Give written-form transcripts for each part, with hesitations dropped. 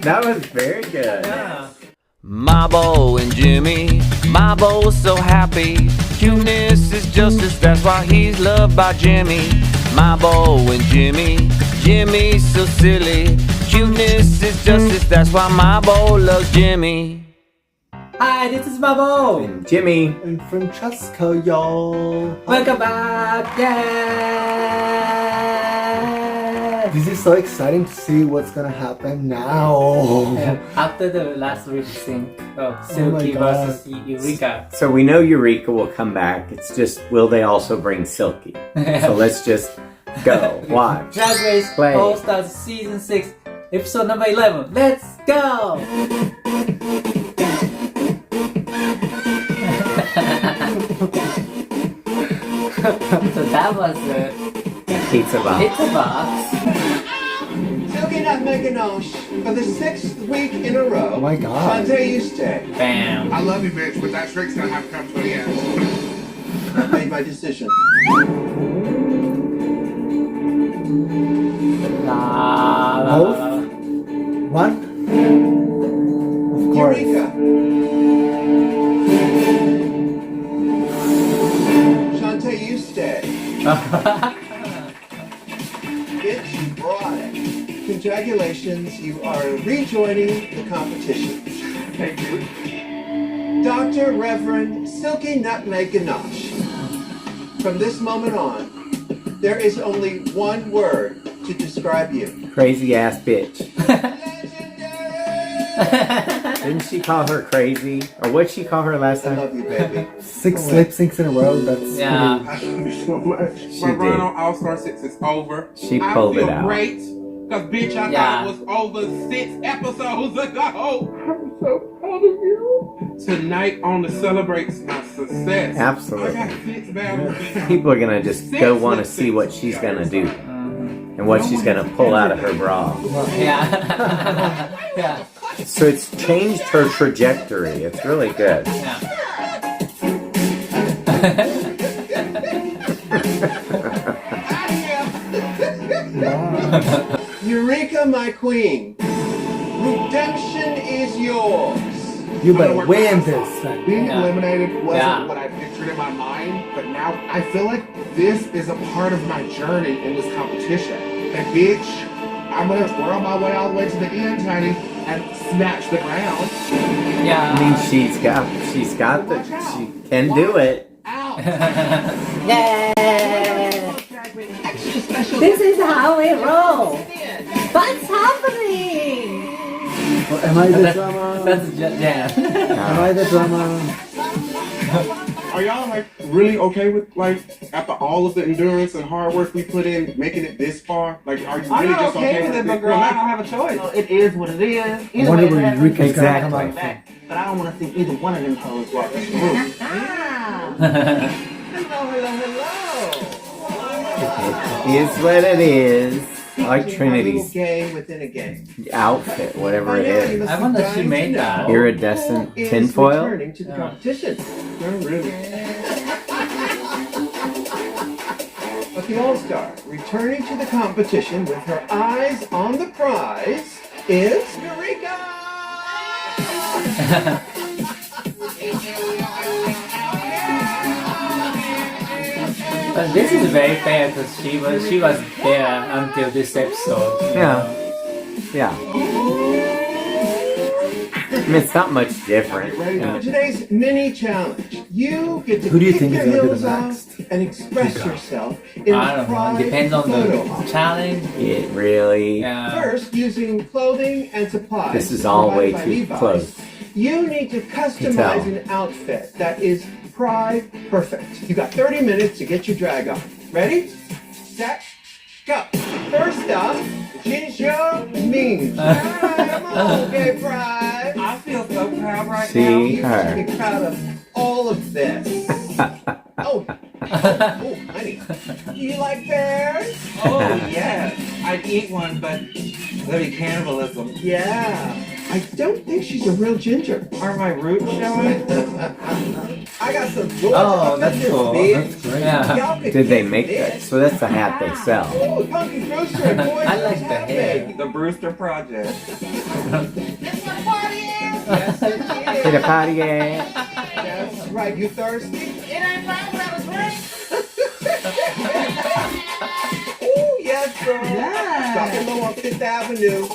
That was very good. Yeah. Mabo and Jimmy, Mabo's so happy. Cuteness is justice, that's why he's loved by Jimmy. Mabo and Jimmy, Jimmy's so silly. Cuteness is justice, that's why Mabo loves Jimmy. Hi, this is Mabo. And Jimmy. And Francesco, y'all. Welcome back. Yay! This is so exciting to see what's gonna happen now. Yeah, after the last lip sync of Silky God. versus Eureka. So we know Eureka will come back. It's just, will they also bring Silky? So let's just go. Watch. Drag Race Play. All Stars Season 6, Episode number 11. Let's go! So that was the Pizza box. pizza box. Silky Nutmeg Ganache for the 6th week in a row. Oh my God. Shantae, you stay. Bam. I love you, bitch, but that trick's gonna have to come to an end. I made my decision. Both? One? Of course. Eureka. Shantae, you stay. Bitch, you brought it. Congratulations, you are rejoining the competition. Thank you. Dr. Reverend Silky Nutmeg Ganache. From this moment on, there is only one word to describe you. Crazy ass bitch. Didn't she call her crazy? Or what'd she call her last I time? love you, baby. 6 lip syncs in a row. That's Yeah. I love you so much. She My run did. on All Star 6 is over. She pulled I feel it out. great. Because, bitch, I Yeah. thought it was over 6 episodes ago. I'm so proud of you. Tonight only celebrates my success. Absolutely. I got 6 battles. People are gonna just go want to see what she's gonna do and what she's gonna pull out of her bra. Yeah. Yeah. So it's changed her trajectory. It's really good. Yeah. Eureka, my queen. Redemption is yours. You better win this thing. Being Yeah. eliminated wasn't Yeah. what I pictured in my mind, but now I feel like this is a part of my journey in this competition. And bitch, we're on my way all the way to the end, honey, and snatch the ground. Yeah. I mean, she's got the, she can do it. Out. Yeah. This is how we roll. What's happening? Am I the drama? That's yeah. Am I the drama? Are y'all like really okay with like after all of the endurance and hard work we put in, making it this far? Like, are you really just okay with it? but girl, I don't have a choice. It is what it is. Either Wonder way, where it happens. Eureka's gonna come Exactly. out from. But I don't want to see either one of them hoes walk the roof. Is what it is. I like Teaching Trinity's our little game within a game. outfit, whatever it By now, you is. must I be wonder if she dying made to that. know Iridescent who is tinfoil? returning to the competition. But the All-Star returning to the competition with her eyes on the prize is Eureka! But this is very fair because she was there until this episode. you Yeah. know. Yeah. I mean, it's not much different. For today's mini challenge, you get to Who do you kick think is your gonna be heels the off next? and express yourself in I a don't know. pride Depends on photo the op. challenge. It really. Yeah. First, using clothing and supplies. This is all way provided by too Levi's, close. You need to customize an outfit that is pride perfect. You got 30 minutes to get your drag on. Ready? Set, go. First up, Ginger Means. Come on, gay pride. I feel so proud right now. See You should her. be proud of all of this. Oh, honey. Do you like bears? Oh, yes. I'd eat one, but that'd be cannibalism. Yeah. I don't think she's a real ginger. Are my roots showing? I got some Georgia. Oh, that's cool. That's great. Yeah. Y'all could Did they get make this. that? So that's the hat they sell. Oh, Punky Brewster and Boys I like Don't the Have hair. Big. The Brewster Project. Yes, it is. Hit a party, yeah. That's right. You thirsty? It ain't fine without a drink. Ooh, yes, girl. Yes. Dropping low on Fifth Avenue.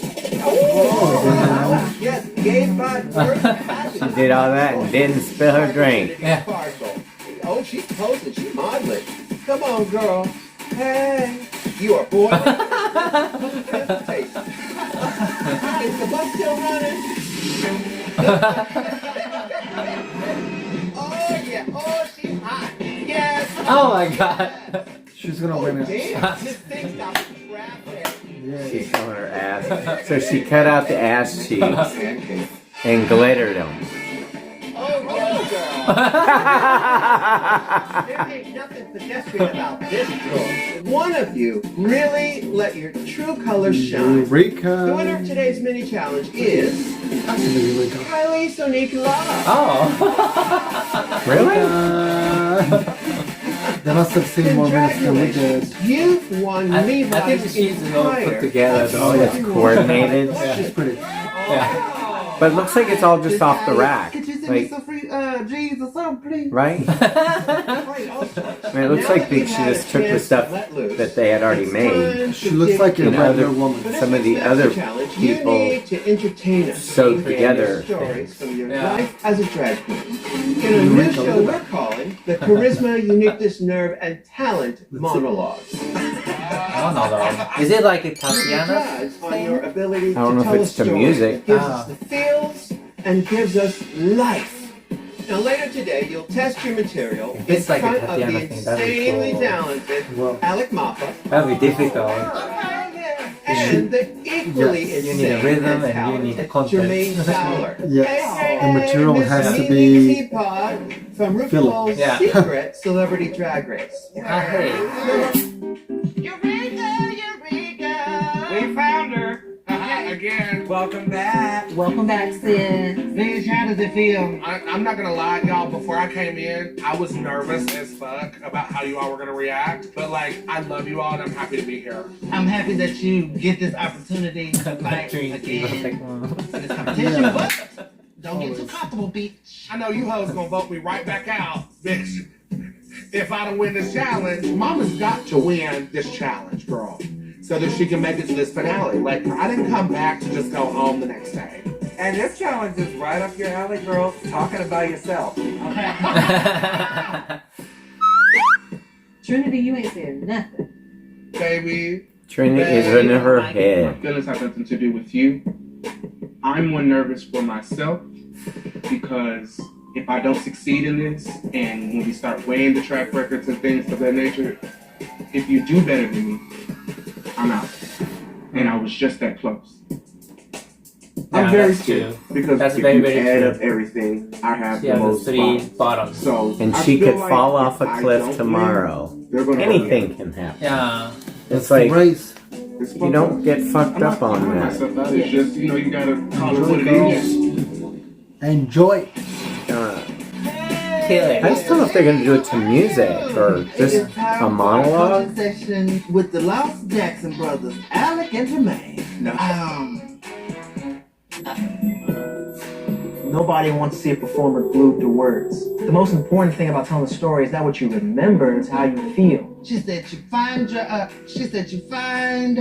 Oh, yes. Gay vibe first. She did all that and didn't spill her drink. Yeah. Oh, she's posing. She's modeling. Come on, girl. Hey. You are boiling. Taste. Is the bus still running? Oh, yeah. Oh, she's hot. Yes. Oh my god. She's gonna win it. Damn. This thing stopped rapping. She's Yeah. showing her ass. So she cut out the ass cheeks and glittered them. Oh, no, girl. There ain't nothing pedestrian about this girl. One of you really let your true colors shine. The winner of Eureka. today's mini challenge is Actually, Eureka. Kylie Sonique Love. Oh. Really? They must have seen more minutes than we did. You've won I Levi's think she's all put entire together Oh, though. it's coordinated. She's pretty. Yeah. But it looks like it's all just off the rack. Could you send me Like, some free jeans or something, please? right? I mean, it looks like she just took the stuff that they had already made. She looks like a You know, regular other- woman. Some of the other people you need to entertain us. sewed together Stories from your Yeah. life as a drag queen. In a new show we're calling the Charisma, Uniqueness, Nerve, and Talent Monologues. Oh no, is it like a Tatiana? Judge on your ability I don't know to if tell it's a the story music. that gives us the feels and gives us life. Now later today, you'll test your material in It's like a front of the Tatiana thing, that'd be insanely cool. talented Well, Alec Mapa That'd be difficult. and the equally Yes. You insane need a rhythm and and you talented need a content. Jermaine Fowler. yes. The material has to be Teapot from filler. RuPaul's Yeah. Secret Celebrity Drag Race. Ah, hey. Eureka, Eureka. We found her. Again. Welcome back. Welcome back, sis. Liz, how does it feel? I'm not gonna lie, y'all. Before I came in, I was nervous as fuck about how you all were gonna react. But like, I love you all, and I'm happy to be here. I'm happy that you get this opportunity to My fight dream. again for this competition, Yeah. but don't get too comfortable, bitch. I know you hoes gonna vote me right back out, bitch. If I don't win this challenge, Mama's got to win this challenge, girl, so that she can make it to this finale. Like, I didn't come back to just go home the next day. And this challenge is right up your alley, girls. Talking about yourself. Trinity, you ain't said nothing. Baby, Trinity is in her head. Feelings have nothing to do with you. I'm more nervous for myself because if I don't succeed in this, and when we start weighing the track records and things of that nature, if you do better than me, I'm out. And I was just that close. I'm very that's scared true. because That's if very, you very add true. up everything, I have She the has the most 3 spots. bottoms. So And I she feel could like fall if off a I cliff don't tomorrow. win, they're gonna Anything can happen. Yeah. It's The like race. you don't get fucked I'm not up on calling that. myself out. It's just, you know, you gotta call it what it Girls. is. Enjoy. Kill I it. just don't know if they're gonna do it to music or just a monologue. Section with the Lost Jackson brothers, Alec and Jermaine. Nobody wants to see a performer glued to words. The most important thing about telling a story is not what you remember, it's how you feel. She said you find your, she said you find.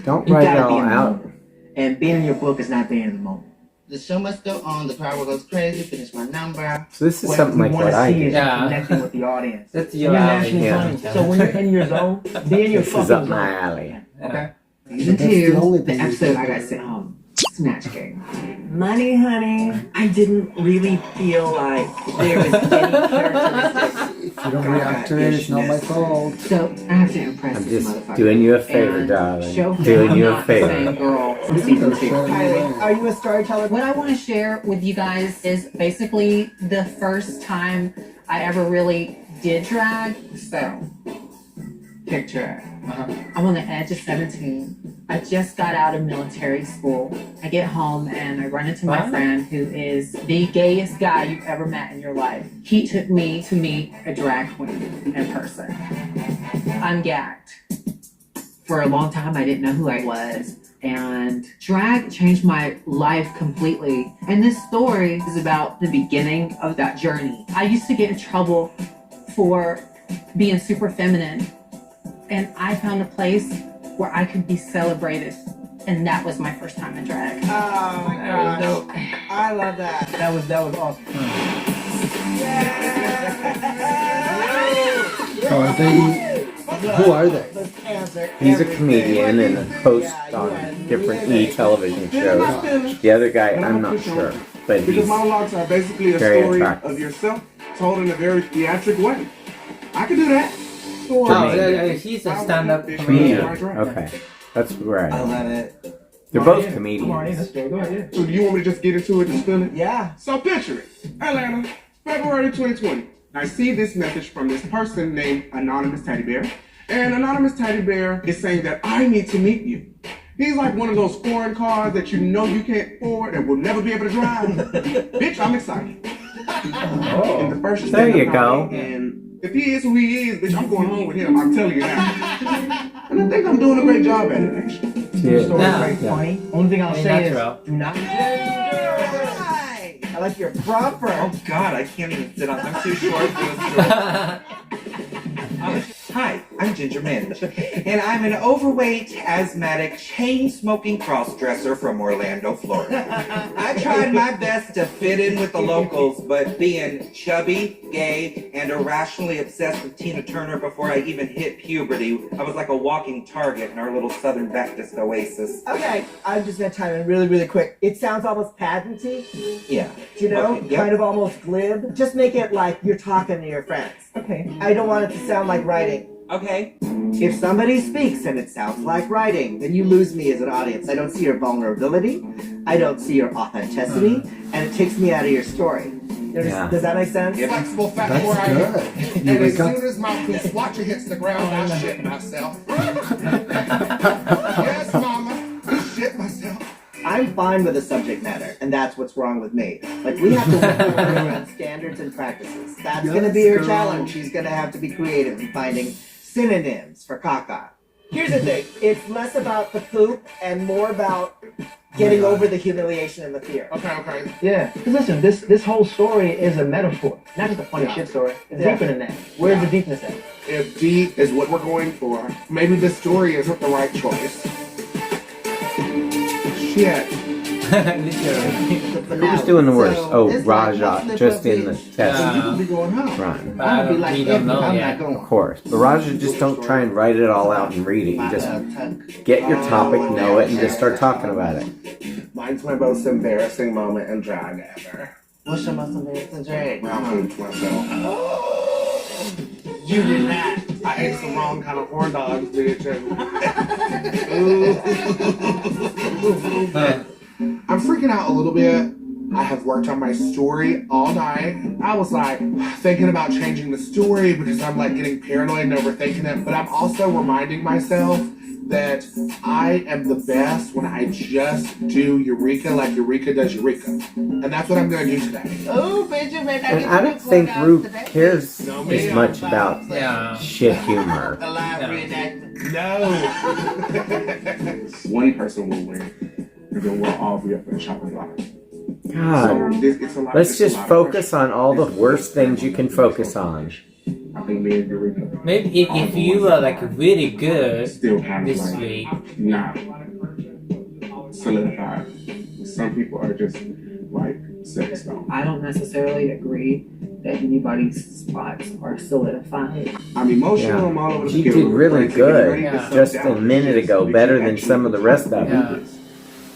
Don't You write it gotta be all in the out. moment. And being in your book is not being in the moment. The show must go on, the crowd goes crazy, finish my number. So this is What something we like wanna what I see do. is Yeah. connecting with the audience. That's You're your alley. naturally yeah. funny. So when you're in your zone, be in your This fucking is up zone. my alley. Okay? But Season that's the 2, only the thing you episode can I got do. sent home. Snatch game. Money, honey. I didn't really feel like there was any characteristics. If you don't react to it, it's not my fault. So I have to impress I'm this just motherfucker. doing you a favor, And darling. show him Doing I'm you a not the same favor. girl from Look at season her 2. shining away. Are you a storyteller? What I want to share with you guys is basically the first time I ever really did drag. So, Picture. I'm on the edge of 17. I just got out of military school. I get home and I run into my friend who is the gayest guy you've ever met in your life. He took me to meet a drag queen in person. I'm gagged. For a long time, I didn't know who I was. And drag changed my life completely. And this story is about the beginning of that journey. I used to get in trouble for being super feminine. And I found a place where I could be celebrated. And that was my first time in drag. Oh my gosh. I love that. That was awesome. So are they, who are they? He's a comedian and a host on different television shows. The other guy, I'm not sure, but he's Because monologues are basically a very story attractive. of yourself told in a very theatric way. I can do that. Oh, he's a stand-up comedian. comedian. Okay, that's where I love it. They're both comedians. So do you want me to just get into it and spill it? Yeah. So picture it. Atlanta, February 2020. I see this message from this person named Anonymous Teddy Bear. And Anonymous Teddy Bear is saying that I need to meet you. He's like one of those foreign cars that you know you can't afford and will never be able to drive. Bitch, I'm excited. And the first There you go. And if he is who he is, bitch, I'm going home with him. I'm telling you now. And I think I'm doing a great job at it, actually. Yeah. Only thing I'll say natural. is, do not. I like your proper. Oh God, I can't even sit on. I'm too short for this. Hi, I'm Ginger Minge, and I'm an overweight, asthmatic, chain-smoking cross-dresser from Orlando, Florida. I tried my best to fit in with the locals, but being chubby, gay, and irrationally obsessed with Tina Turner before I even hit puberty, I was like a walking target in our little Southern Baptist oasis. Okay, I'm just gonna chime in really, really quick. It sounds almost pageanty. Yeah. You know, Okay, yep. kind of almost glib. Just make it like you're talking to your friends. Okay. I don't want it to sound like writing. Okay. If somebody speaks and it sounds like writing, then you lose me as an audience. I don't see your vulnerability. I don't see your authenticity, and it takes me out of your story. Does that make sense? Flexible fat That's boy I good. am. You And as wake up- soon as my swatcher hits the ground, I shit myself. Yes, mama. I shit myself. I'm fine with the subject matter, and that's what's wrong with me. Like, we have to work around standards and practices. That's going to be her challenge. She's going to have to be creative in finding synonyms for caca. Here's the thing. It's less about the poop and more about getting over the humiliation and the fear. Okay. Yeah, because listen, this whole story is a metaphor, not just a funny shit story. It's deeper than that. Where's the deepness at? If deep is what we're going for, maybe this story isn't the right choice. Shit. Who's doing the worst? Oh, Raja, just in the test be going home. run. We don't know yet. Of course. But Raja, just don't try and write it all out and read it. You just get your topic, know it, and just start talking about it. Mine's my most embarrassing moment in drag ever. What's your most embarrassing drag? When I pooped myself. You did that. I ate some wrong kind of corn dogs, bitch. I'm freaking out a little bit. I have worked on my story all night. I was like thinking about changing the story because I'm like getting paranoid and overthinking it. But I'm also reminding myself that I am the best when I just do Eureka like Eureka does Eureka. And that's what I'm going to do today. Oh, Benjamin, And I don't think Ru cares as much about shit humor. No. One person will win. And then we'll all be up in the chopping block. God, let's just focus on all the worst things you can focus on. I think me and Eureka. Maybe if you are like really good Still kind of this like, week. Nah. Solidified. Some people are just like set in stone. I don't necessarily agree that anybody's spots are solidified. I'm emotional. I'm all over the You did really good just a minute ago, better than some of the rest of them.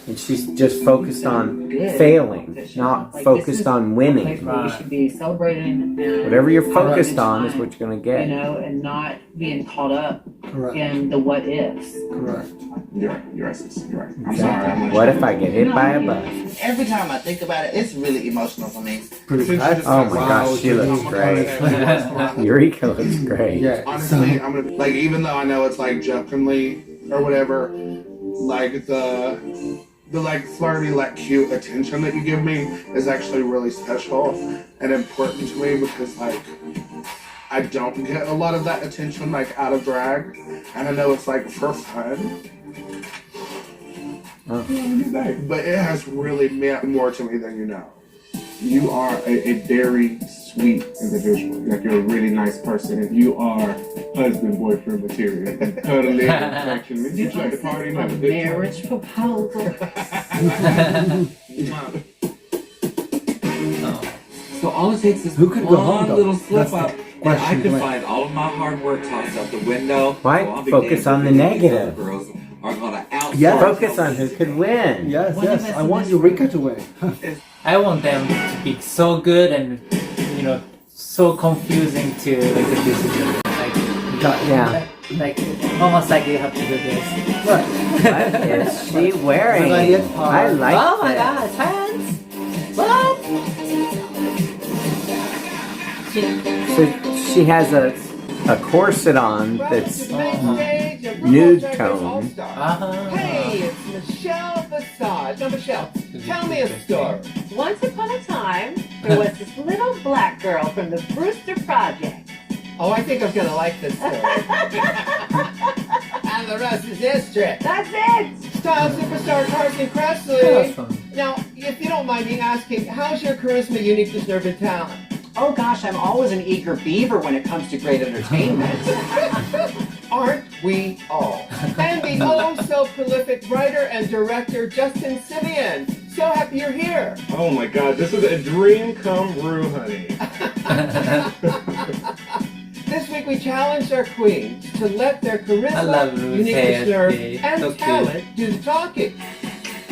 And she's just focused on failing, not focused on winning. We should be celebrating and Whatever you're focused on is what you're going to get. you know, and not being caught up Correct. in the what ifs. Correct. You're right. You're right, sis. You're right. I'm Exactly. sorry. What if I get hit by a bus? Every time I think about it, it's really emotional for me. Pretty Oh my gosh, she looks great. Eureka looks great. Yeah. Honestly, I'm gonna like, even though I know it's like jokingly or whatever, like the like flirty, like cute attention that you give me is actually really special and important to me because like I don't get a lot of that attention like out of drag, and I know it's like for fun. Oh. But it has really meant more to me than you know. You are a very sweet individual. Like, you're a really nice person, and you are husband boyfriend material. And cuddly and affectionate. You like to party and have a good time. Marriage proposal. So all it takes is Who could go home, one though? little slip That's the up, and I question, could right. find all of my hard work tossed out the window. Why So I'll be focus damned on the if these negative? other girls are gonna outsource. Yeah. Focus on who could win. Yes, One of yes. us I in want this Eureka to win. I want them to be so good and, you know, so confusing to like the decision. Yeah. Like almost like you have to do this. What is she wearing? I like Oh my this. god, pants! What? So she has a corset on that's nude tone. Hey, it's Michelle Visage. Now, Michelle, tell me a story. Once upon a time, there was this little black girl from the Brewster Project. Oh, I think I'm gonna like this story. And the rest is history. That's it! Style superstar Carson Kressley. Now, if you don't mind me asking, how's your charisma, uniqueness, nerve, and talent? Oh gosh, I'm always an eager beaver when it comes to great entertainment. Aren't we all? And the oh-so-prolific writer and director Justin Simeon. So happy you're here. Oh my god, this is a dream come true, honey. This week we challenged our queens to let their I charisma, love uniqueness, nerve, Ruth. and So cute. talent do the talking.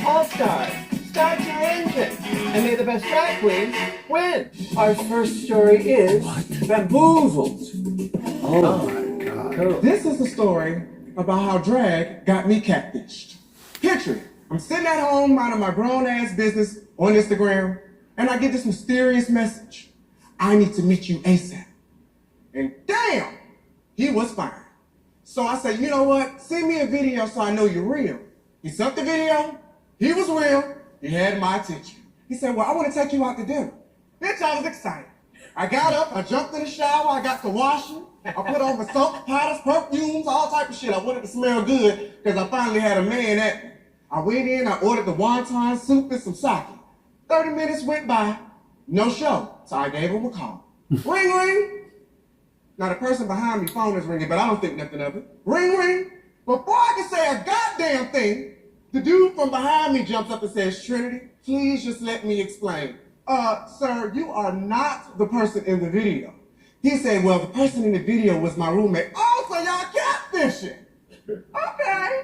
All-stars, start your engine, and may the best drag queens win. Our first story is Bamboozled. Oh my god. Cool. This is the story about how drag got me catfished. Picture it. I'm sitting at home minding my grown ass business on Instagram, and I get this mysterious message. I need to meet you ASAP. And damn, he was fine. So I say, you know what? Send me a video so I know you're real. He sent the video. He was real. He had my attention. He said, well, I want to take you out to dinner. Bitch, I was excited. I got up, I jumped in the shower, I got to washing. I put on my soap, powders, perfumes, all type of shit. I wanted to smell good because I finally had a man at me. I went in, I ordered the wonton soup and some sake. 30 minutes went by, no show. So I gave him a call. Ring, ring. Now the person behind me phone is ringing, but I don't think nothing of it. Ring, ring. Before I can say a goddamn thing, the dude from behind me jumps up and says, Trinity, please just let me explain. Sir, you are not the person in the video. He said, well, the person in the video was my roommate. Oh, so y'all catfishing. Okay.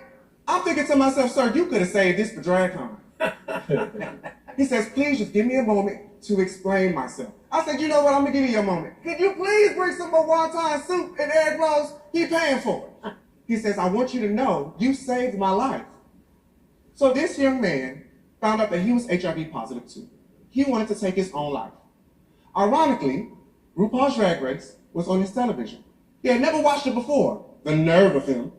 I'm thinking to myself, sir, you could have saved this for DragCon. He says, please just give me a moment to explain myself. I said, you know what, I'm gonna give you a moment. Could you please bring some more wonton soup and egg rolls? He paying for it. He says, I want you to know you saved my life. So this young man found out that he was HIV positive too. He wanted to take his own life. Ironically, RuPaul's Drag Race was on his television. He had never watched it before. The nerve of him.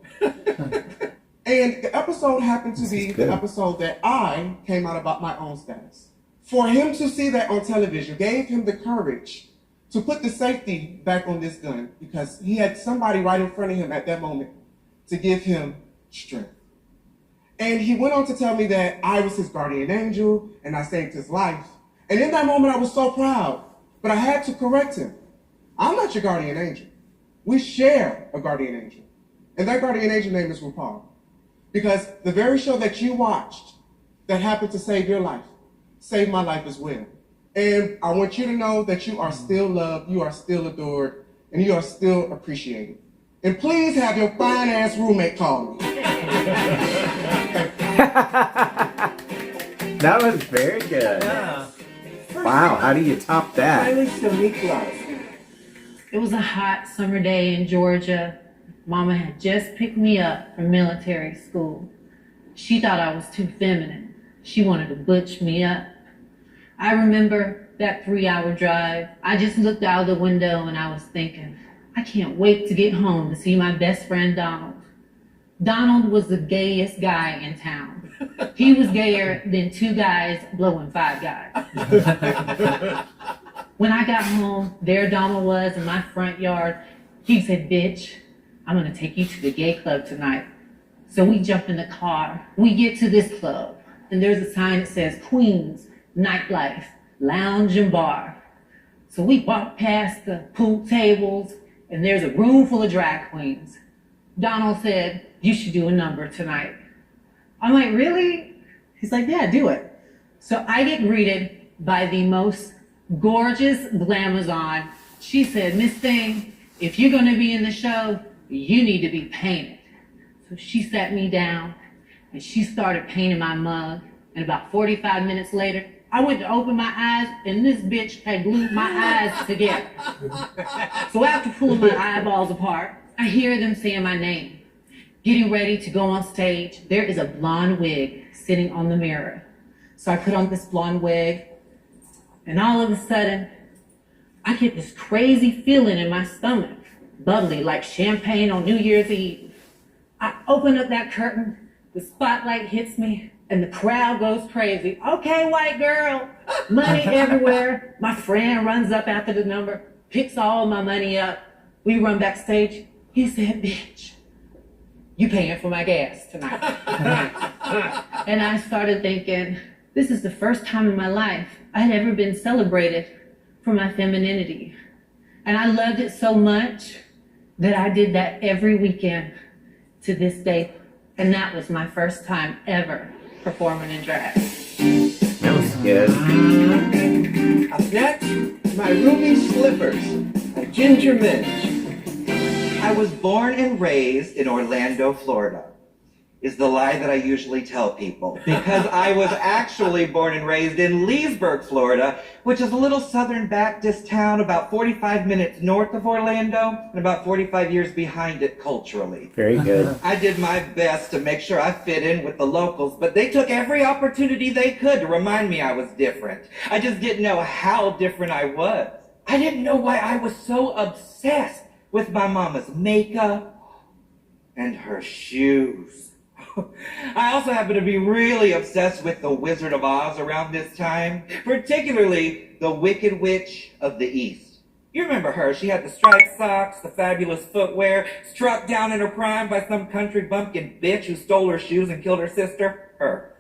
And the episode happened to be the episode that I came out about my own status. For him to see that on television gave him the courage to put the safety back on this gun because he had somebody right in front of him at that moment to give him strength. And he went on to tell me that I was his guardian angel and I saved his life. And in that moment I was so proud, but I had to correct him. I'm not your guardian angel. We share a guardian angel. And that guardian angel name is RuPaul. Because the very show that you watched that happened to save your life, saved my life as well. And I want you to know that you are still loved, you are still adored, and you are still appreciated. And please have your fine ass roommate call me. That was very good. Yeah. Wow, how do you top that? Finally, some neat gloves. It was a hot summer day in Georgia. Mama had just picked me up from military school. She thought I was too feminine. She wanted to butch me up. I remember that 3-hour drive. I just looked out the window and I was thinking, I can't wait to get home to see my best friend Donald. Donald was the gayest guy in town. He was gayer than 2 guys blowing 5 guys. When I got home, there Donald was in my front yard. He said, bitch, I'm gonna take you to the gay club tonight. So we jump in the car. We get to this club, and there's a sign that says Queens Nightlife, Lounge and Bar. So we walk past the pool tables, and there's a room full of drag queens. Donald said, you should do a number tonight. I'm like, really? He's like, yeah, do it. So I get greeted by the most gorgeous glamazon. She said, Miss Thing, if you're gonna be in the show, you need to be painted. So she sat me down and she started painting my mug. And about 45 minutes later, I went to open my eyes and this bitch had glued my eyes together. So after pulling my eyeballs apart, I hear them saying my name. Getting ready to go on stage, there is a blonde wig sitting on the mirror. So I put on this blonde wig, and all of a sudden, I get this crazy feeling in my stomach, bubbly like champagne on New Year's Eve. I open up that curtain, the spotlight hits me, and the crowd goes crazy. Okay, white girl, money everywhere. My friend runs up after the number, picks all my money up. We run backstage. He said, bitch, you paying for my gas tonight. And I started thinking, this is the first time in my life I had ever been celebrated for my femininity. And I loved it so much that I did that every weekend to this day. And that was my first time ever performing in drag. That was good. Up next, my ruby slippers, a ginger minge. I was born and raised in Orlando, Florida, is the lie that I usually tell people. Because I was actually born and raised in Leesburg, Florida, which is a little Southern Baptist town about 45 minutes north of Orlando and about 45 years behind it culturally. Very good. I did my best to make sure I fit in with the locals, but they took every opportunity they could to remind me I was different. I just didn't know how different I was. I didn't know why I was so obsessed with my mama's makeup and her shoes. I also happen to be really obsessed with the Wizard of Oz around this time, particularly the Wicked Witch of the East. You remember her. She had the striped socks, the fabulous footwear, struck down in her prime by some country bumpkin bitch who stole her shoes and killed her sister. Her.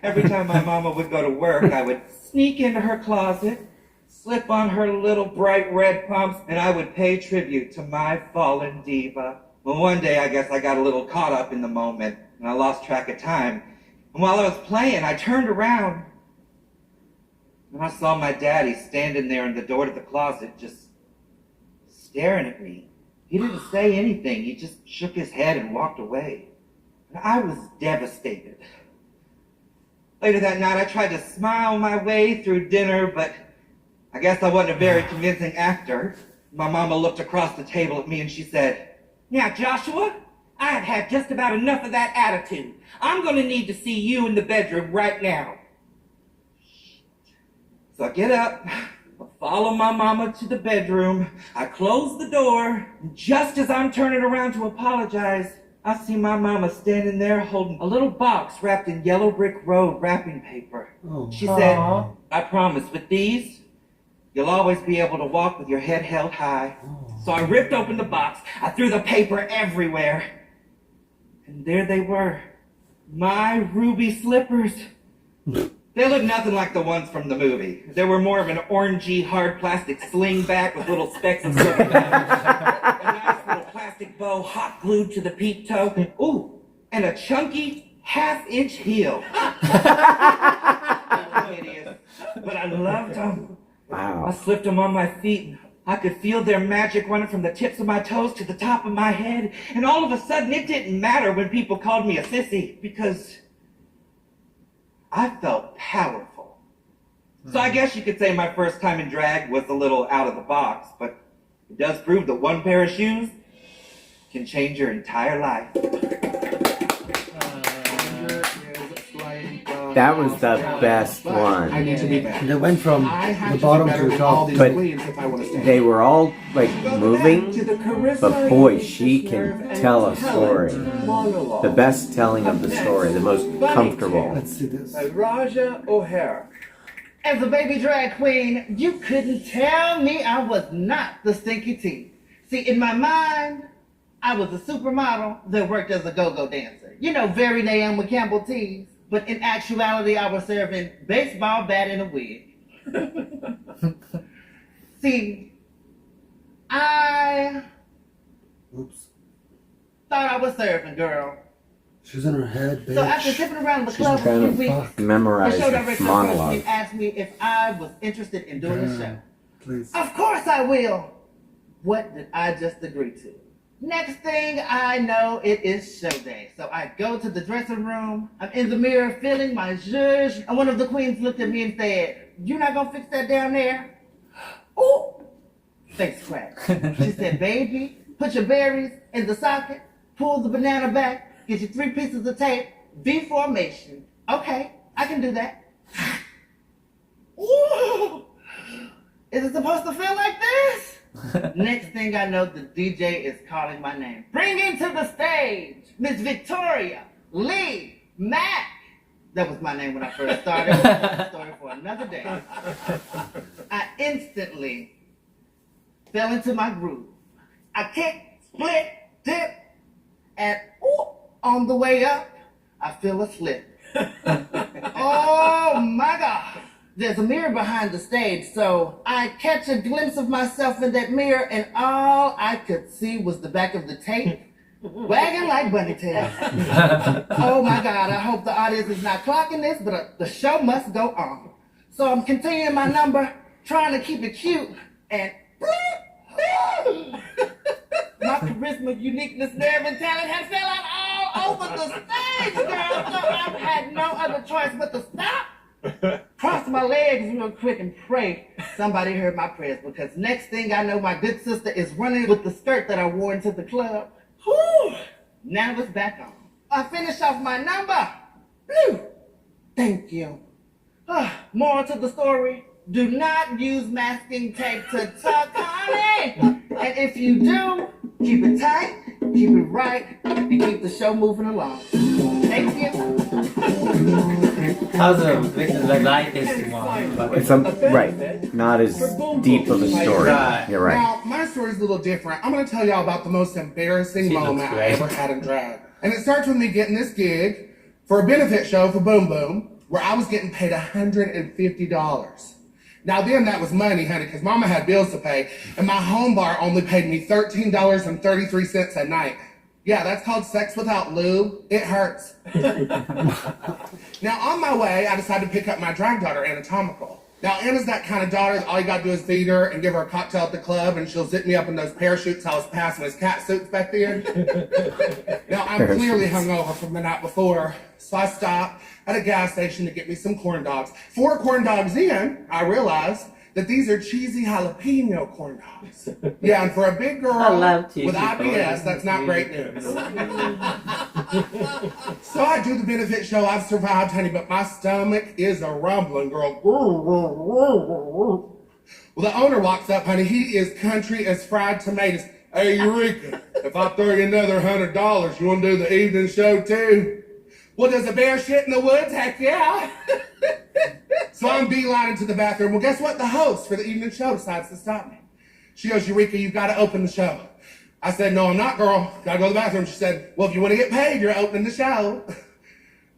Every time my mama would go to work, I would sneak into her closet, slip on her little bright red pumps, and I would pay tribute to my fallen diva. Well, one day, I guess I got a little caught up in the moment, and I lost track of time. And while I was playing, I turned around, and I saw my daddy standing there in the door to the closet, just staring at me. He didn't say anything. He just shook his head and walked away. And I was devastated. Later that night, I tried to smile my way through dinner, but I guess I wasn't a very convincing actor. My mama looked across the table at me and she said, "Now, Joshua, I have had just about enough of that attitude. I'm going to need to see you in the bedroom right now." So I get up, I follow my mama to the bedroom, I close the door, and just as I'm turning around to apologize, I see my mama standing there holding a little box wrapped in yellow brick road wrapping paper. She said, "I promise, with these, you'll always be able to walk with your head held high." So I ripped open the box, I threw the paper everywhere, and there they were, my ruby slippers. They looked nothing like the ones from the movie. They were more of an orangey hard plastic sling back with little specks of silver. A nice little plastic bow hot glued to the peep toe. Ooh, and a chunky half-inch heel. Hideous, but I loved them. Wow. I slipped them on my feet, and I could feel their magic running from the tips of my toes to the top of my head. And all of a sudden, it didn't matter when people called me a sissy, because I felt powerful. So I guess you could say my first time in drag was a little out of the box, but it does prove that one pair of shoes can change your entire life. That was the best I one. need to be back. They went from I have the to bottom be to better the than all top. these But queens if I want to stay. They were all like moving, but boy, she can tell a story. The best telling of the story, the most comfortable. Let's see this. By Raja O'Hara. As a baby drag queen, you couldn't tell me I was not the stinky tea. See, in my mind, I was a supermodel that worked as a go-go dancer. You know, very Naomi Campbell tees. But in actuality, I was serving baseball bat in a wig. See, I Oops. thought I was serving, girl. She's in her head, bitch. So after tipping around the She's club for a trying few to weeks, memorize the show the director approached me monologue. and asked me if I was interested in doing the show. Please. Of course I will. What did I just agree to? Next thing I know, it is show day. So I go to the dressing room. I'm in the mirror feeling my zhuzh. And one of the queens looked at me and said, "You not gonna fix that down there?" Ooh, face crack. She said, "Baby, put your berries in the socket, pull the banana back, get you 3 pieces of tape, V formation." Okay, I can do that. Ooh, is it supposed to feel like this? Next thing I know, the DJ is calling my name. Bring into the stage, Miss Victoria Lee Mack. That was my name when I first started. Story for another day. I instantly fell into my groove. I kicked, split, dip, and ooh, on the way up, I feel a slip. Oh my God. There's a mirror behind the stage, so I catch a glimpse of myself in that mirror, and all I could see was the back of the tape, wagging like bunny tails. Oh my God, I hope the audience is not clocking this, but the show must go on. So I'm continuing my number, trying to keep it cute, and my charisma, uniqueness, nerve, and talent had fell out all over the stage, girl, so I had no other choice but to stop. Cross my legs real quick and pray somebody heard my prayers, because next thing I know, my good sister is running with the skirt that I wore into the club. Whew, now it's back on. I finish off my number. Blue. Thank you. Moral to the story, do not use masking tape to tuck, honey. And if you do, keep it tight, keep it right, and keep the show moving along. Thank you. How's the lightest one? But It's right, not as deep of a story. Right. You're right. Now, my story's a little different. I'm going to tell y'all about the most embarrassing She looks moment I great. ever had in drag. And it starts with me getting this gig for a benefit show for Boom Boom, where I was getting paid $150. Now then, that was money, honey, because Mama had bills to pay, and my home bar only paid me $13.33 a night. Yeah, that's called sex without lube. It hurts. Now, on my way, I decided to pick up my drag daughter, Anatomical. Now, Anna's that kind of daughter that all you gotta do is feed her and give her a cocktail at the club, and she'll zip me up in those parachutes I was passing as cat suits back then. Now, I'm clearly hungover from the night before, so I stopped at a gas station to get me some corn dogs. 4 corn dogs in, I realized that these are cheesy jalapeno corn dogs. Yeah, and for a big girl I love cheesy with IBS, corn. that's not great news. So I do the benefit show, I've survived, honey, but my stomach is a rumbling, girl. Well, the owner walks up, honey, he is country as fried tomatoes. Hey, Eureka, if I throw you another $100, you wanna do the evening show too? Well, does a bear shit in the woods? Heck yeah. So I'm beelining to the bathroom. Well, guess what? The host for the evening show decides to stop me. She goes, Eureka, you've got to open the show. I said, no, I'm not, girl. Gotta go to the bathroom. She said, well, if you want to get paid, you're opening the show.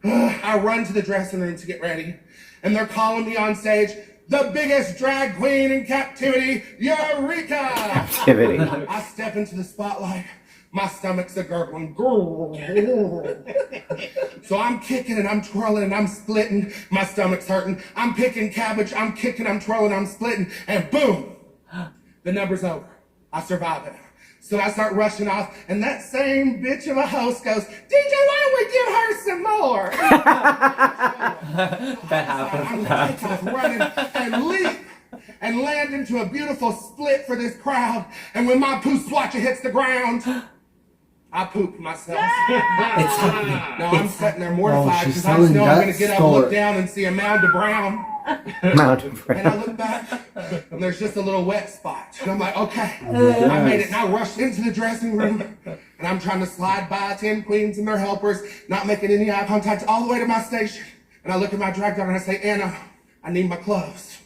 I run to the dressing room to get ready, and they're calling me on stage, the biggest drag queen in captivity, Eureka! Captivity. I step into the spotlight. My stomach's a gurgling. So I'm kicking and I'm twirling and I'm splitting. My stomach's hurting. I'm picking cabbage. I'm kicking, I'm twirling, I'm splitting. And boom, the number's over. I survive it. So I start rushing off, and that same bitch of a host goes, DJ, why don't we give her some more? That happens. I take off running and leap and land into a beautiful split for this crowd. And when my poo swatcher hits the ground, I poop myself. It's happening. No, I'm sitting there mortified she's because I just know I'm telling going to get that up and look story. down and see a mound of brown. Mount of And I Brown. look back, and there's just a little wet spot. And I'm like, okay, Yes. I made it. And I rushed into the dressing room, and I'm trying to slide by 10 queens and their helpers, not making any eye contact, all the way to my station. And I look at my drag daughter and I say, Anna, I need my clothes.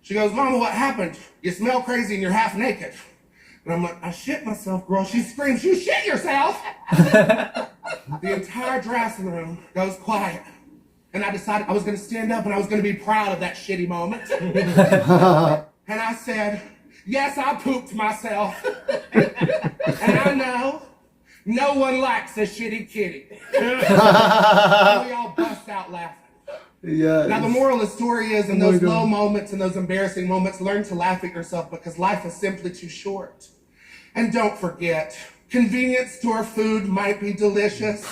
She goes, Mama, what happened? You smell crazy and you're half naked. And I'm like, I shit myself, girl. She screams, you shit yourself! The entire dressing room goes quiet. And I decided I was going to stand up and I was going to be proud of that shitty moment. And I said, yes, I pooped myself. And I know no one likes a shitty kitty. And we all bust out laughing. Yes. Now the moral of the story is, in Oh my those God. low moments and those embarrassing moments, learn to laugh at yourself because life is simply too short. And don't forget, convenience store food might be delicious,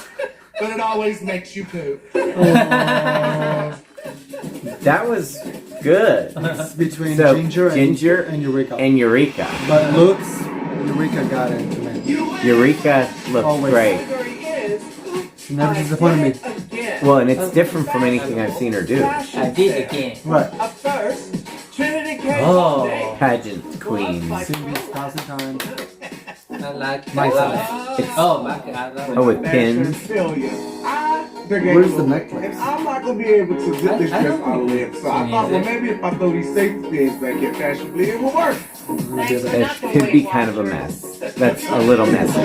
but it always makes you poop. That was good. It's between So, Ginger, Ginger and Eureka. And Eureka. But looks, Eureka got it to me. Eureka looks Always. great. She never disappointed me. Well, and it's different from anything I've seen her do. I did again. Right. Up first, Trinity K. Oh. Pageant queens. Seen these 1,000 times. I like it. My I love size. it. Oh my god, I love it. Oh, with pins. Where's the necklace? And I'm not gonna be able to zip this I dress don't all the way up. So I thought, well, Music. maybe if I throw these safety pins back here fashionably, it will work. It could be kind of a mess. That's a little messy.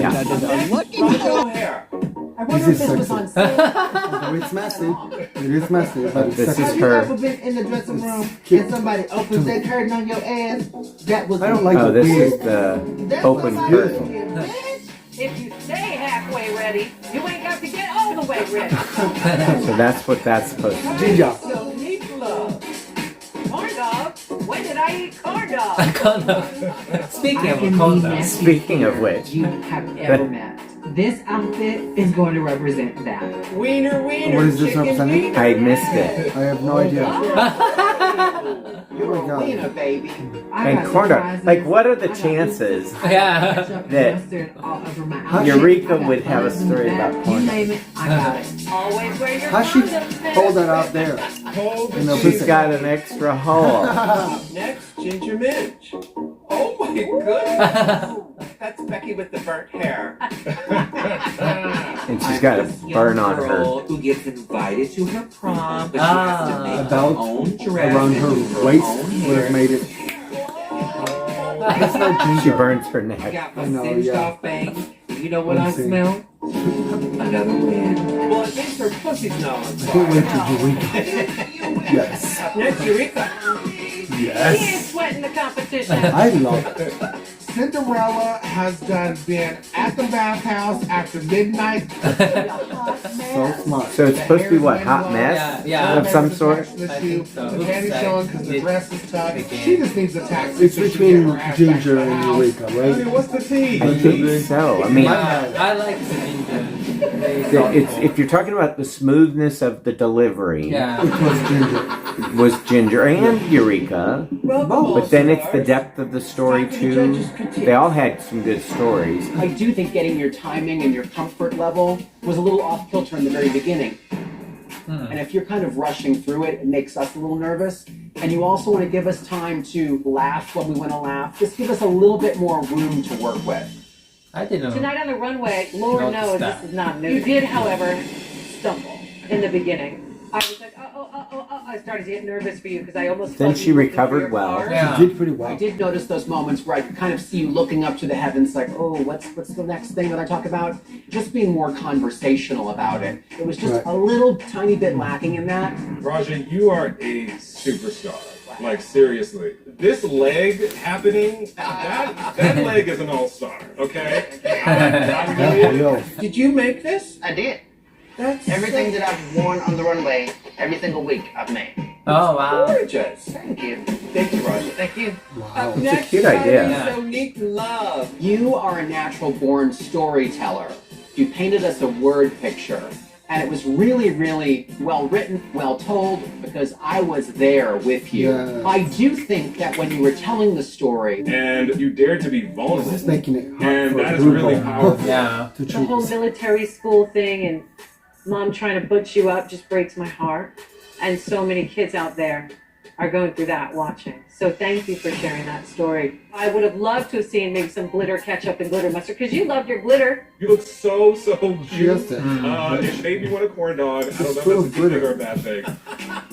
Yeah. I wonder if this was on sale. It's messy. It is messy, but it's This sexy. is Have you her. ever been in the dressing room and somebody opens that curtain on your ass? That was I don't like Oh, the this wig. is the That's open what I curtain. did, bitch. If you stay halfway ready, you ain't got to get all the way ready. So that's what that's supposed to be. Ginger. So neat love. Corn dog? When did I eat corn dog? Speaking I of can a be condom. messy Speaking of which. you have ever met. This outfit is going to represent that. Wiener, wiener, What is this chicken representing? wiener. I missed it. I have no idea. You're Oh my God. a wiener, baby. And corn dog. Like, what are the chances Yeah. that Eureka would have a story about You corn dog? name it, I got it. Always wear your How'd she condoms. hold that out there? Hold In the She's pussy. got an extra hole. Next, Ginger Minch. Oh my goodness. That's Becky with the burnt hair. And she's got a burn on her. girl who gets invited to her prom, but she has to make A her belt own dress around and her do her waist own would hair. have made it. That's not She Ginger. burns her I neck. got my I know, singed yeah. off bangs. You know what I Let's see. smell? Another win. Well, at least her pussy's not on I can't wait to Eureka. Yes. Next, Eureka. He ain't sweating the competition. I love it. Cinderella has been at the bathhouse after midnight. So smart. So it's supposed to be what, hot mess? Yeah. Of some sort? The I think so. The panties showing because the dress is tucked. She just needs a taxi. It's so she can between get her ass back Ginger to the and house. Eureka, Honey, right? what's the tea? I think so. I mean, I like the ginger. it's, if you're talking about the smoothness of the delivery, Yeah. It was Ginger. was Ginger and Eureka. But then it's the depth of the story too. They all had some good stories. I do think getting your timing and your comfort level was a little off kilter in the very beginning. And if you're kind of rushing through it, it makes us a little nervous. And you also want to give us time to laugh when we want to laugh. Just give us a little bit more room to work with. I didn't know. Tonight on the runway, Lord Notice knows that. this is not new. You did, however, stumble in the beginning. I was like, I started to get nervous for you because I almost Then felt she you looking for recovered your well. car. Yeah. She did pretty I well. did notice those moments where I could kind of see you looking up to the heavens like, oh, what's the next thing that I talk about? Just being more conversational about it. It was just Right. a little tiny bit lacking in that. Raja, you are a superstar. Like, seriously. This leg happening, that leg is an all-star, okay? Yo. Did you make this? I did. That's Everything that I've worn on the runway, every single week, I've made. Oh, wow. Gorgeous. Thank you. Thank you, Roger. Thank you. Wow. Up It's a next, cute idea. Chinese Sonique Love. You are a natural born storyteller. You painted us a word picture. And it was really, really well written, well told, because I was there with you. Yeah. I do think that when you were telling the story, And you dared to be vulnerable. This is making it hard And for that is really RuPaul powerful. Yeah. to The whole choose. military school thing and mom trying to butch you up just breaks my heart. And so many kids out there are going through that watching. So thank you for sharing that story. I would have loved to have seen maybe some glitter ketchup and glitter mustard because you loved your glitter. You look so cute. Yes, it. It made me want a corn dog. I don't know if full that's a of good thing glitter. or a bad thing.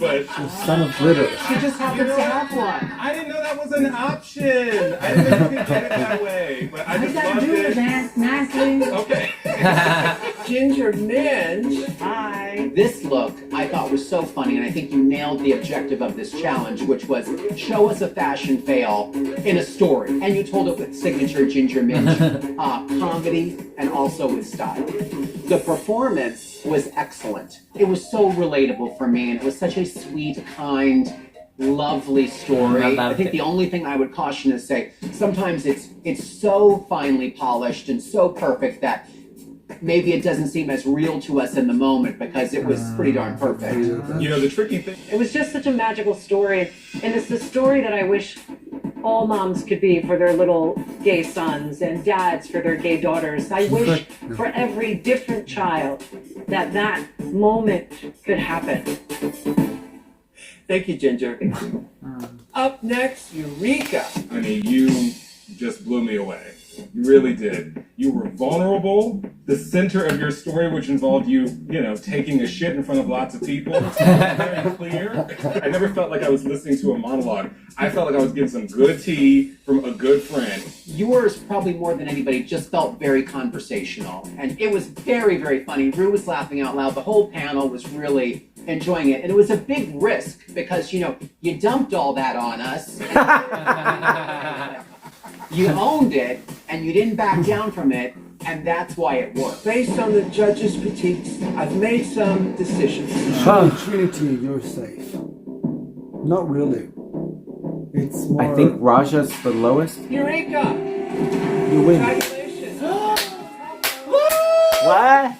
But The son of glitter. she just happens to have one. I didn't know that was an option. I didn't know you could get it that way. But I just loved it. ask nicely. Okay. Ginger Minge. Hi. This look I thought was so funny, and I think you nailed the objective of this challenge, which was show us a fashion fail in a story. And you told it with signature Ginger Minge comedy and also with style. The performance was excellent. It was so relatable for me, and it was such a sweet, kind, lovely story. I think the only thing I would caution is say sometimes it's so finely polished and so perfect that maybe it doesn't seem as real to us in the moment because it was pretty darn perfect. You know, the tricky thing. It was just such a magical story. And it's the story that I wish all moms could be for their little gay sons and dads for their gay daughters. I wish for every different child that that moment could happen. Thank you, Ginger. Up next, Eureka. I mean, you just blew me away. You really did. You were vulnerable. The center of your story, which involved you, taking a shit in front of lots of people, was very clear. I never felt like I was listening to a monologue. I felt like I was getting some good tea from a good friend. Yours, probably more than anybody, just felt very conversational. And it was very, very funny. Rue was laughing out loud. The whole panel was really enjoying it. And it was a big risk because, you dumped all that on us. You owned it, and you didn't back down from it, and that's why it worked. Based on the judges' critiques, I've made some decisions. Trinity, you're safe. Not really. It's more. I think Raja's the lowest. Eureka! You win. Congratulations. What?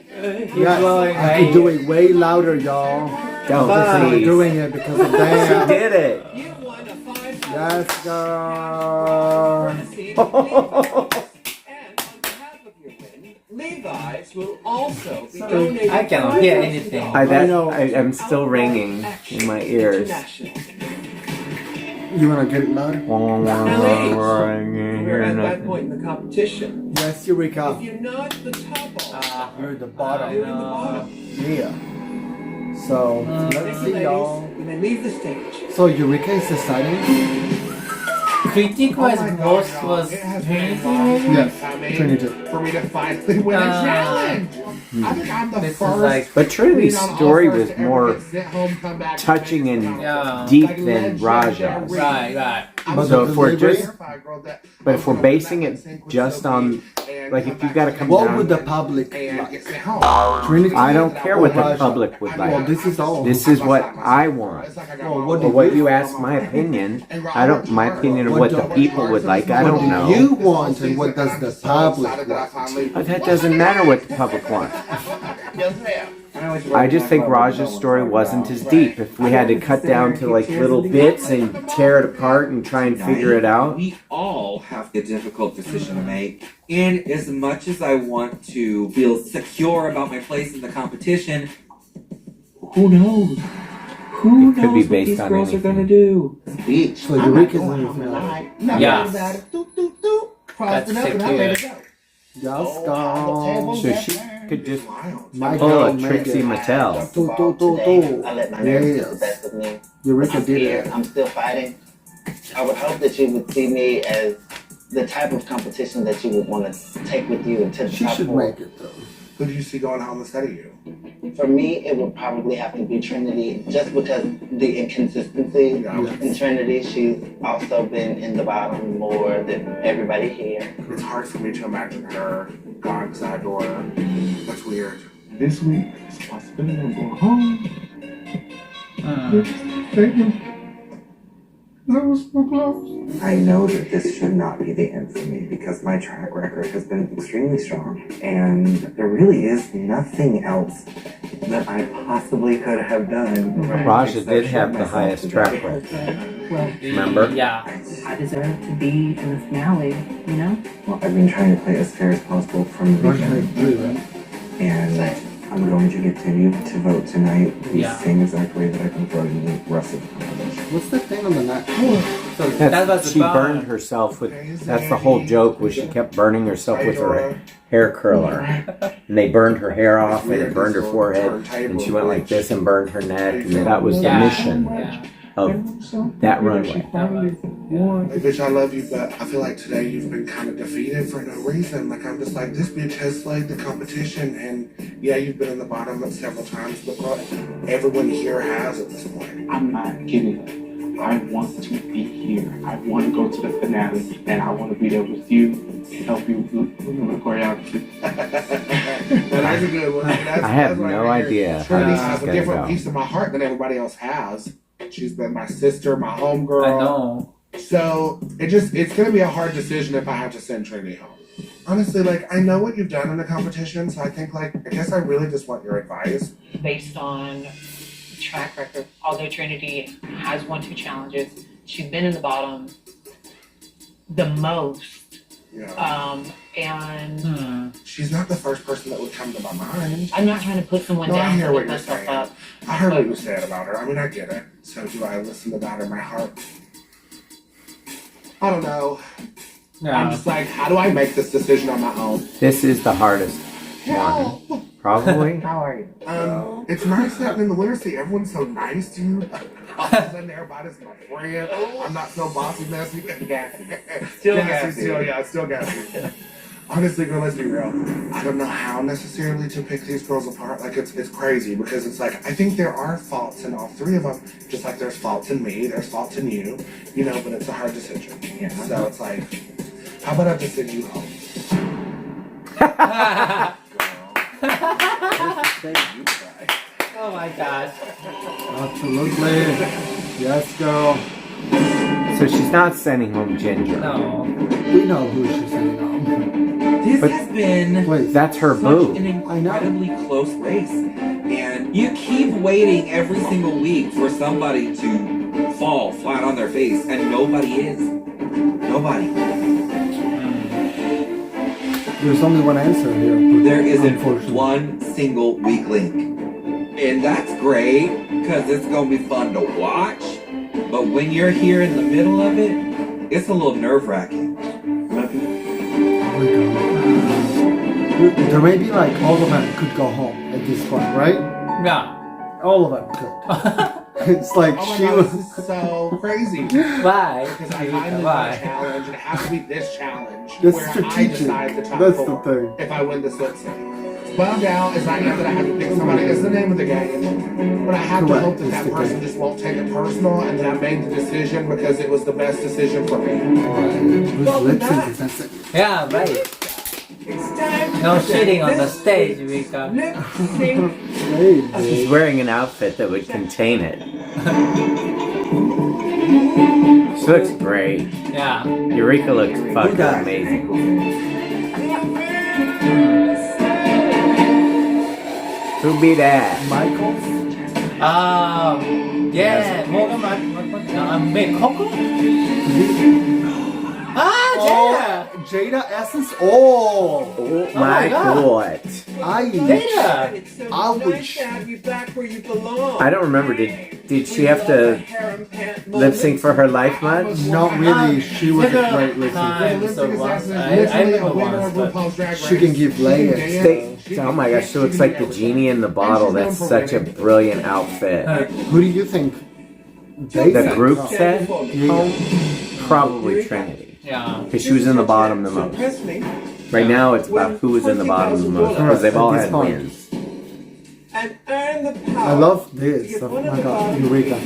Yes, I could do it way louder, y'all. Don't I'm please. doing it because of that. She did it. You won a $5 Yes, girl. courtesy of Levi's. And on behalf of your win, Levi's will also be donating I cannot hear anything. I'm still ringing in my ears. You wanna get it louder? We're at that point in the competition. Yes, Eureka. If you're not the top all, You're the bottom. you're in the bottom. Yeah. So let's see, y'all. When they leave the stage. So Eureka is deciding. Critique was most was Trinity, maybe? Yes, Trinity. For me to finally win a challenge. I think I'm the This is first. like But Trinity's queen on story All-Stars was to ever more get sent home, come back, touching and and Yeah. deep Like than legend Raja's. every- Right. But So the if we're delivery- just, but if we're basing it just on, like, if you gotta come What down, would the public and like? get sent home. Trinity. I don't care what the Raja? public would Well, like. this is all. This is what I want. It's like I got Well, my what own- do But what you ask my opinion, my opinion of what the people would like, I don't know. You want and what does the public want? But that doesn't matter what the public wants. I just think Raja's story wasn't as deep. If we had to cut down to like little bits and tear it apart and try and figure it out. We all have a difficult decision to make. And as much as I want to feel secure about my place in the competition, who knows? Who It could knows be what based these on girls are anything. gonna do? Bitch, So I'm not Eureka's going in the home finale. tonight. Nothing Yes. about it. Doop, doop, doop. Crossed it up and I'm ready to go. Yes, Oh, girl. So she could just My pull girl a made Trixie it. Mattel. I let my nerves get the best of me. Eureka I'm did here. it. I'm still fighting. I would hope that you would see me as the type of competition that you would want to take with you into the She top should four. make it though. Who do you see going home instead of you? For me, it would probably have to be Trinity, just because the inconsistency in Trinity. She's also been in the bottom more than everybody here. It's hard for me to imagine her gone beside daughter. That's weird. This week, it's a possibility of going home. Thank you. That was so close. I know that this should not be the end for me because my track record has been extremely strong. And there really is nothing else that I possibly could have done. Raja did have the highest track record. Well, Remember? Yeah. I deserve to be in the finale, you know? Well, I've been trying to play as fair as possible from the beginning. And I'm going to continue to vote tonight the same exact way that I've been voting the rest of the competition. What's the thing on the neck? So that was She burned herself with. That's the whole joke. Was she kept burning herself with her hair curler, and they burned her hair off, and it burned her forehead, and she went like this and burned her neck, and that was the mission of that runway. Like, bitch, I love you, but I feel like today you've been kind of defeated for no reason. Like, I'm just like, this bitch has slayed the competition, and yeah, you've been in the bottom several times, but bro, everyone here has at this point. I'm not kidding. I want to be here. I want to go to the finale, and I want to be there with you and help you with the choreography. That's a good one. I have no idea how Trinity this is has a gonna different go. piece of my heart than everybody else has. She's been my sister, my homegirl. I know. So it's gonna be a hard decision if I have to send Trinity home. Honestly, like, I know what you've done in the competition, so I think, like, I guess I really just want your advice. Based on track record, although Trinity has won 2 challenges, she's been in the bottom the most. Yeah. And She's not the first person that would come to my mind. I'm not trying to put someone No, I down hear to what lift you're myself saying. up. I heard what you said about her. I mean, I get it. So do I listen to that in my heart? I don't know. I'm just like, how do I make this decision on my own? This is the hardest one, probably. How are you? It's nice sitting in the winter seat. Everyone's so nice to you. Everybody's my friend. I'm not so bossy, messy. Gassy. Still gassy. Still gassy. Honestly, girl, let's be real. I don't know how necessarily to pick these girls apart. Like, it's crazy because it's like, I think there are faults in all 3 of them. Just like there's faults in me, there's faults in you, you know, but it's a hard decision. Yeah. So it's like, how about I just send you home? Oh my gosh. Absolutely. Yes, girl. So she's not sending home Ginger. No. We know who she's sending home. This But- has been Wait, that's her such boo. an incredibly close race. And you keep waiting every single week for somebody to fall flat on their face, and nobody is. Nobody. There's only one answer here. There isn't Unfortunately. one single weak link. And that's great, because it's going to be fun to watch. But when you're here in the middle of it, it's a little nerve-wracking. There may be like all of them could go home at this point, right? Yeah. All of them could. It's like Oh my she God, was. this is so crazy. Why? Because I finally won a challenge, and it has to be this challenge That's where I strategic. decide the top That's 4 the thing. if I win this lip sync. Bummed out as I am that I have to pick somebody. It's the name of the game. But I have to Correct. hope that It's that the person game. just won't take it personal and that I made the decision because it was the best decision for me. Who's lip sync is that? Yeah, right. No shitting on the stage, Vika. She's wearing an outfit that would contain it. She looks great. Yeah. Eureka looks fucking amazing. Who be that? Michael? Yeah. Morgan, wait, Coco? Ah, Jada! Jada Essence? Oh! Oh my god. Jada! I would. have you back where you belong. I don't remember. Did she have to lip sync for her life much? Not really. She was a great lip sync. So once, I remember once, but She can give layers. Oh my gosh, she looks like the genie in the bottle. That's such a brilliant outfit. Who do you think? The group set? Yeah. Probably Trinity. yeah. Because she was in the bottom the most. Right now it's about who was in the bottom the most. Because they've all had wins. And earn the power. I love this. Oh my god, Eureka.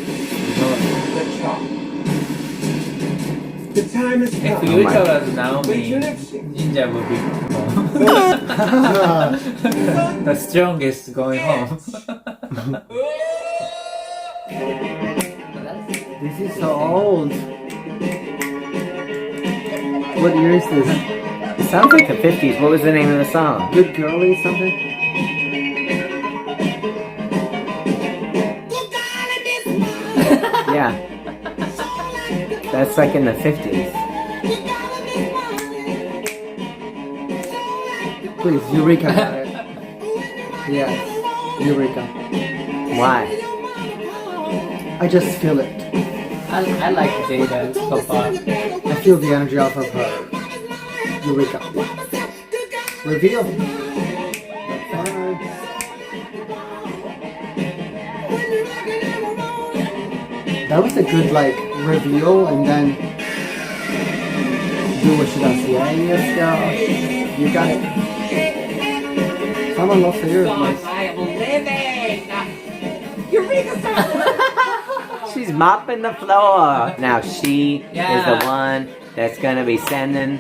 The time is If come. Eureka was Naomi, Wait, you next. Ginger would be the strongest going home. This is so old. What year is this? It sounds like the 50s. What was the name of the song? Good Girlie something? Yeah. That's like in the 50s. Please, Eureka got it. Yes, Eureka. Why? I just feel it. I like Jada so far. I feel the energy off of her. Eureka. Reveal. That was a good like reveal and then do what she does. Yeah, yes, girl. You got it. Someone loves to hear it. I am living. Eureka, She's mopping the floor. Now she is the one that's gonna be sending.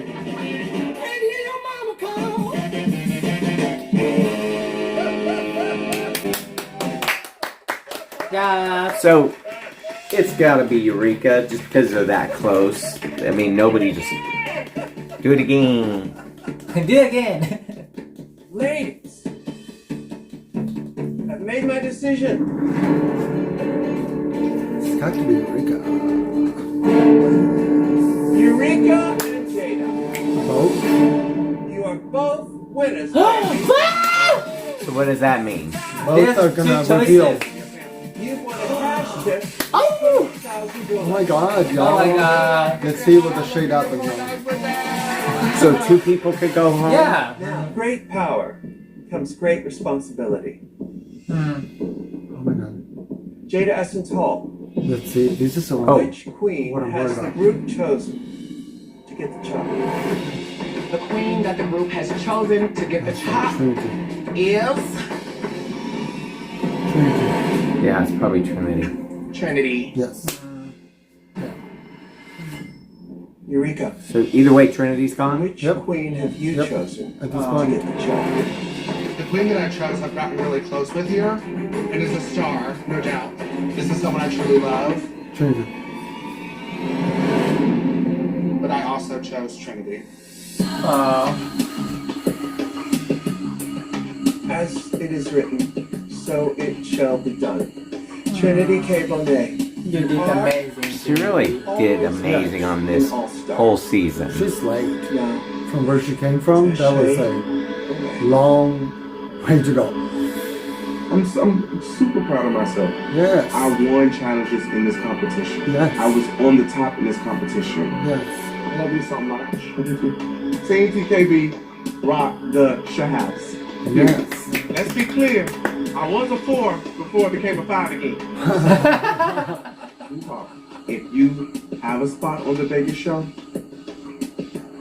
Yeah. So it's gotta be Eureka just because they're that close. I mean, nobody just do it again. Do it again. Ladies, I've made my decision. It's got to be Eureka. Eureka and Jada. Both? You are both winners. So what does that mean? Both are gonna reveal. You've won a cash tip. Oh my god, y'all. Oh my god. Let's see what the shade happens now. So 2 people could go home? Yeah. Now, great power comes great responsibility. Oh my god. Jada Essence Hall. Let's see, this is so Which queen what I'm has worried the about. group chosen to get the job? The queen that the group has chosen to get the top Trinity. is Trinity. Yeah, it's probably Trinity. Trinity. Yes. Eureka. So either way, Trinity's gone? Which queen have you chosen At this to point. get the job? The queen that I chose, I've gotten really close with here, and is a star, no doubt. This is someone I truly love, Trinity. but I also chose Trinity. As it is written, so it shall be done. Trinity K. Bonet. You did amazing. She really did amazing on this whole season. She's like, from where she came from, that was a long way to go. I'm super proud of myself. Yes. I won challenges in this competition. Yes. I was on the top in this competition. Yes. I love you so much. Team TKB rock the house. Yes. Let's be clear, I was a 4 before it became a 5 again. If you have a spot on the Vegas show,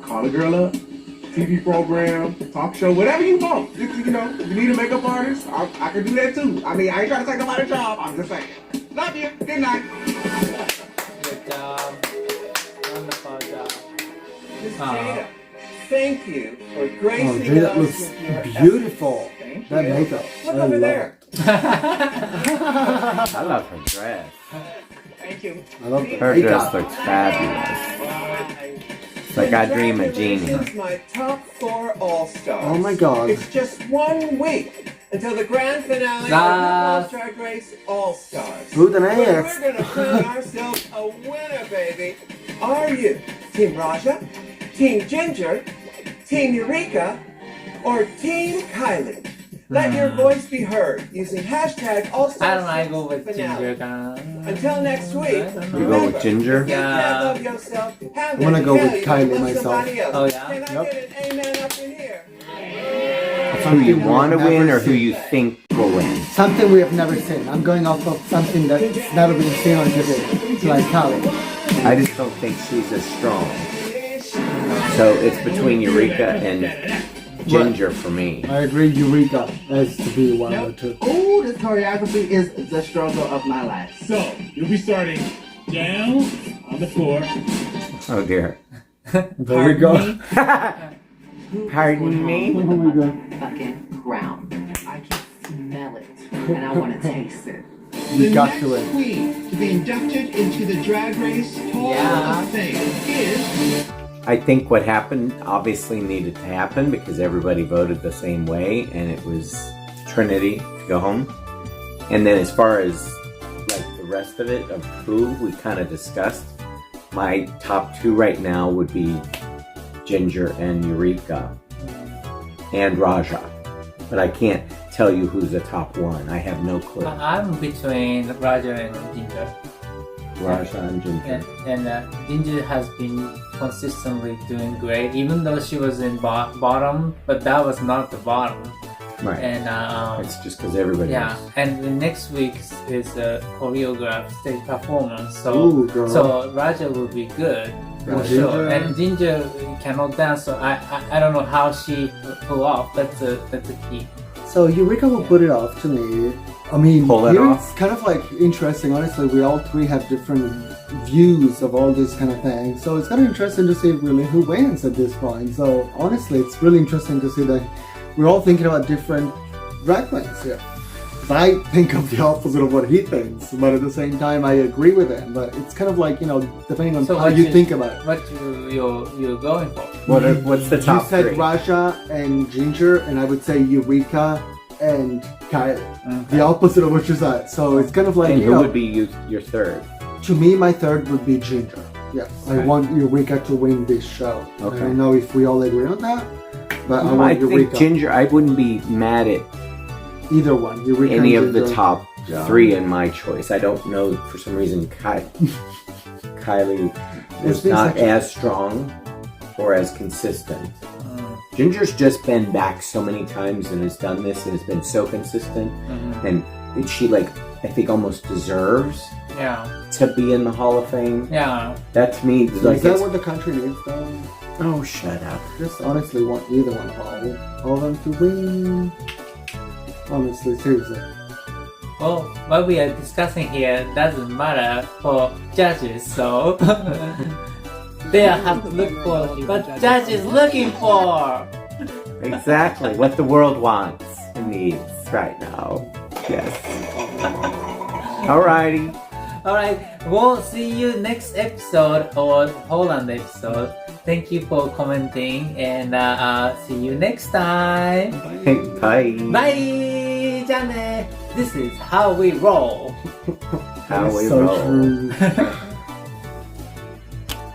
call a girl up, TV program, talk show, whatever you want. You know, if you need a makeup artist, I can do that too. I mean, I ain't trying to take nobody's job. I'm just saying. Love you. Good night. Good job. Wonderful job. Miss Jada, thank you for gracing Oh, Jada us looks with your beautiful. Thank That you. makeup. Look I over love there. I love her dress. Thank you. I love the Her makeup. dress looks fabulous. It's like I Dream a Genie. This is my top 4 All-Stars. Oh my god. It's just 1 week until the grand finale of RuPaul's Drag Race All-Stars. Who the Where next? we're gonna crown ourselves a winner, baby. Are you Team Raja, Team Ginger, Team Eureka, or Team Kylie? Let your voice be heard using hashtag All-Stars I don't know, I go with finale. Ginger. Until next week, You go with Ginger? if you can't love yourself, how I'm gonna can go you with tell you Kylie love myself. somebody else? Oh, yeah? Can I get an amen up in here? Who you want to Never win or who seen. you think will win? Something we have never seen. I'm going off of something that's never been seen on TV. Like Kylie. I just don't think she's as strong. So it's between Eureka and Ginger for me. I agree, Eureka has to be one or two. Ooh, this choreography is the struggle of my life. So, you'll be starting down on the floor. Oh dear. There we go. Pardon me? Oh my god. Fucking ground. I can smell it and I want to taste it. You the got next to win. queen to be inducted into the Drag Race Hall of Fame is... I think what happened obviously needed to happen because everybody voted the same way, and it was Trinity to go home. And then as far as like the rest of it, of who we kind of discussed, my top two right now would be Ginger and Eureka and Raja. But I can't tell you who's the top one. I have no clue. I'm between Raja and Ginger. Raja and Ginger. And Ginger has been consistently doing great, even though she was in bottom, but that was not the bottom. Right. And it's just because everybody yeah, is. and the next week is a choreographed stage performance, so Ooh, girl. so Raja will be good for Right. sure. Ginger. And Ginger cannot dance, so I don't know how she pull off. That's a key. So Eureka will put it off to me. I mean, Pull it here off. it's kind of like interesting. Honestly, we all three have different views of all this kind of thing. So it's kind of interesting to see really who wins at this point. So honestly, it's really interesting to see that we're all thinking about different drag queens here. I think of the opposite of what he thinks, but at the same time, I agree with him. But it's kind of like, you know, depending on So how what you think about it. What you're going for? What's the top You said three? Raja and Ginger, and I would say Eureka and Kylie. Okay. The opposite of what you said. So it's kind of like, And you who know, would be your third? to me, my third would be Ginger. Yes, I Okay. want Eureka to win this show. Okay. I don't know if we all agree on that, but I I want think Eureka. Ginger, I wouldn't be mad at Either one, Eureka any and of the Ginger. top Yeah. three in my choice. I don't know, for some reason, Kylie It's was been not such a- as strong or as consistent. Ginger's just been back so many times and has done this and has been so consistent. And she, like, I think almost deserves Yeah. to be in the Hall of Fame. Yeah. That to me, So like, is that it's- what the country needs, though? oh, shut up. Just honestly want either one all of them to win. Honestly, seriously. Well, what we are discussing here doesn't matter for judges, so they have to look for what judges looking for. Exactly what the world wants and needs right now. Yes. Alrighty. Alright, we'll see you next episode or Holland episode. Thank you for commenting and see you next time. Hey, bye. Bye! じゃあね. This is how we roll. How we so roll. true.